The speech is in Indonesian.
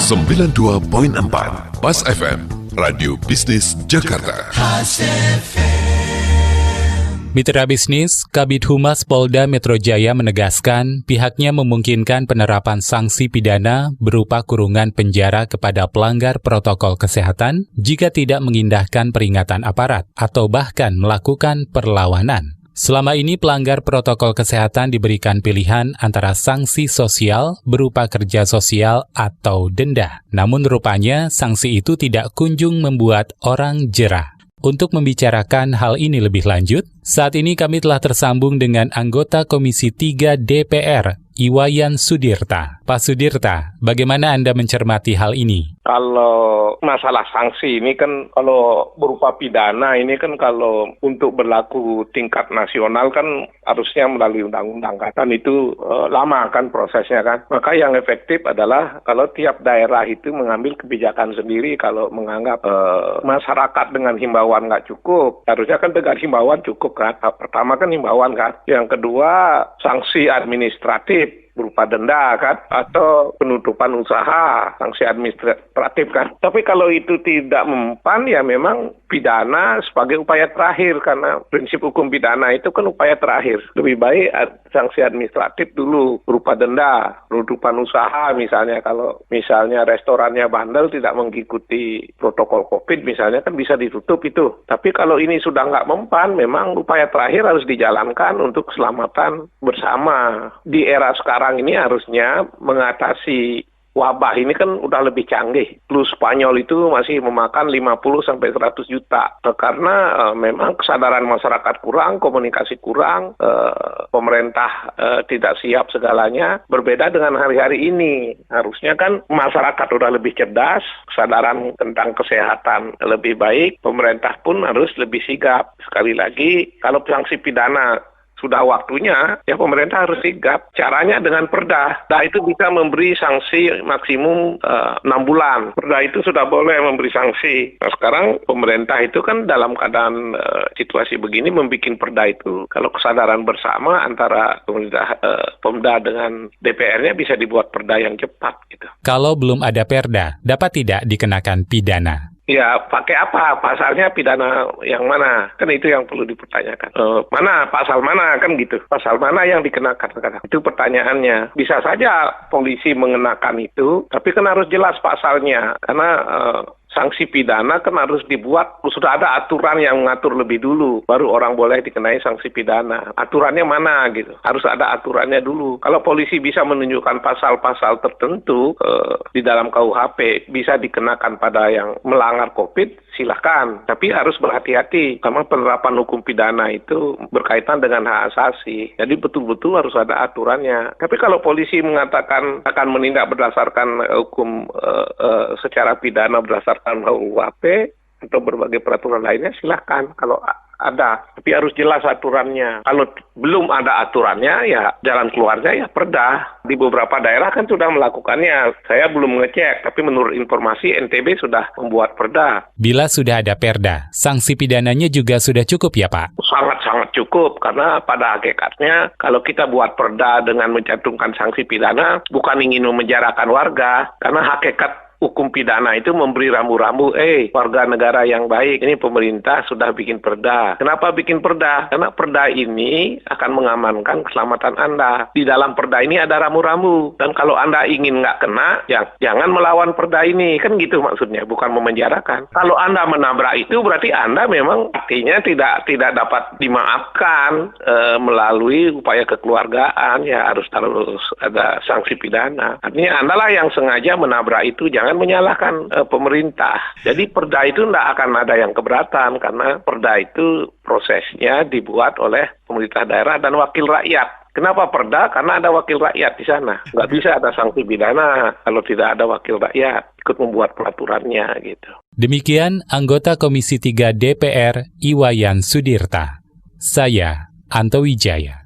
92.4 Pas FM, Radio Bisnis Jakarta. Mitra bisnis, Kabid Humas Polda Metro Jaya menegaskan pihaknya memungkinkan penerapan sanksi pidana berupa kurungan penjara kepada pelanggar protokol kesehatan jika tidak mengindahkan peringatan aparat atau bahkan melakukan perlawanan. Selama ini pelanggar protokol kesehatan diberikan pilihan antara sanksi sosial berupa kerja sosial atau denda. Namun rupanya sanksi itu tidak kunjung membuat orang jera. Untuk membicarakan hal ini lebih lanjut, saat ini kami telah tersambung dengan anggota Komisi 3 DPR, Iwayan Sudirta. Pak Sudirta, bagaimana Anda mencermati hal ini? Kalau masalah sanksi ini kan kalau berupa pidana ini kan kalau untuk berlaku tingkat nasional kan harusnya melalui undang-undang kan itu lama kan prosesnya kan. Maka yang efektif adalah kalau tiap daerah itu mengambil kebijakan sendiri kalau menganggap masyarakat dengan himbauan nggak cukup. Harusnya kan dengan himbauan cukup kan. Pertama kan himbauan kan. Yang kedua sanksi administratif berupa denda kan atau penutupan usaha, sanksi administratif kan. Tapi kalau itu tidak mempan ya memang pidana sebagai upaya terakhir karena prinsip hukum pidana itu kan upaya terakhir. Lebih baik sanksi administratif dulu berupa denda, penutupan usaha misalnya kalau misalnya restorannya bandel tidak mengikuti protokol COVID misalnya kan bisa ditutup itu. Tapi kalau ini sudah nggak mempan memang upaya terakhir harus dijalankan untuk keselamatan bersama. Di era sekarang ini harusnya mengatasi wabah ini kan udah lebih canggih. Flu Spanyol itu masih memakan 50-100 juta. Karena memang kesadaran masyarakat kurang, komunikasi kurang, pemerintah tidak siap segalanya. Berbeda dengan hari-hari ini. Harusnya kan masyarakat udah lebih cerdas, kesadaran tentang kesehatan lebih baik, pemerintah pun harus lebih sigap. Sekali lagi, kalau sanksi pidana sudah waktunya, ya pemerintah harus sigap. Caranya dengan perda. Perda itu bisa memberi sanksi maksimum 6 bulan. Perda itu sudah boleh memberi sanksi. Nah sekarang pemerintah itu kan dalam keadaan situasi begini membuat perda itu. Kalau kesadaran bersama antara pemerintah Pemda dengan DPR-nya bisa dibuat perda yang cepat. Gitu. Kalau belum ada perda, dapat tidak dikenakan pidana? Ya, pakai apa? Pasalnya pidana yang mana? Kan itu yang perlu dipertanyakan. Mana? Pasal mana? Kan gitu. Pasal mana yang dikenakan? Itu pertanyaannya. Bisa saja polisi mengenakan itu, tapi kan harus jelas pasalnya. Karena sanksi pidana kan harus dibuat, sudah ada aturan yang mengatur lebih dulu, baru orang boleh dikenai sanksi pidana. Aturannya mana gitu? Harus ada aturannya dulu. Kalau polisi bisa menunjukkan pasal-pasal tertentu di dalam KUHP bisa dikenakan pada yang melanggar COVID, silahkan. Tapi harus berhati-hati, karena penerapan hukum pidana itu berkaitan dengan hak asasi. Jadi betul-betul harus ada aturannya. Tapi kalau polisi mengatakan akan menindak berdasarkan hukum secara pidana berdasarkan KUHP atau berbagai peraturan lainnya silahkan kalau ada, tapi harus jelas aturannya. Kalau belum ada aturannya ya jalan keluarnya ya perda. Di beberapa daerah kan sudah melakukannya. Saya belum mengecek, tapi menurut informasi NTB sudah membuat perda. Bila sudah ada perda, sanksi pidananya juga sudah cukup ya Pak? Sangat-sangat cukup, karena pada hakikatnya kalau kita buat perda dengan mencantumkan sanksi pidana bukan ingin memenjarakan warga, karena hakikat hukum pidana itu memberi rambu-rambu, warga negara yang baik, ini pemerintah sudah bikin perda. Kenapa bikin perda? Karena perda ini akan mengamankan keselamatan Anda. Di dalam perda ini ada rambu-rambu. Dan kalau Anda ingin nggak kena, ya jangan melawan perda ini. Kan gitu maksudnya, bukan memenjarakan. Kalau Anda menabrak itu, berarti Anda memang artinya tidak dapat dimaafkan melalui upaya kekeluargaan. Ya harus ada sanksi pidana. Artinya Anda lah yang sengaja menabrak itu, jangan menyalahkan pemerintah. Jadi perda itu tidak akan ada yang keberatan karena perda itu prosesnya dibuat oleh pemerintah daerah dan wakil rakyat. Kenapa perda? Karena ada wakil rakyat di sana. Nggak bisa ada sanksi pidana kalau tidak ada wakil rakyat ikut membuat peraturannya gitu. Demikian anggota Komisi 3 DPR Iwayan Sudirta. Saya Anto Wijaya.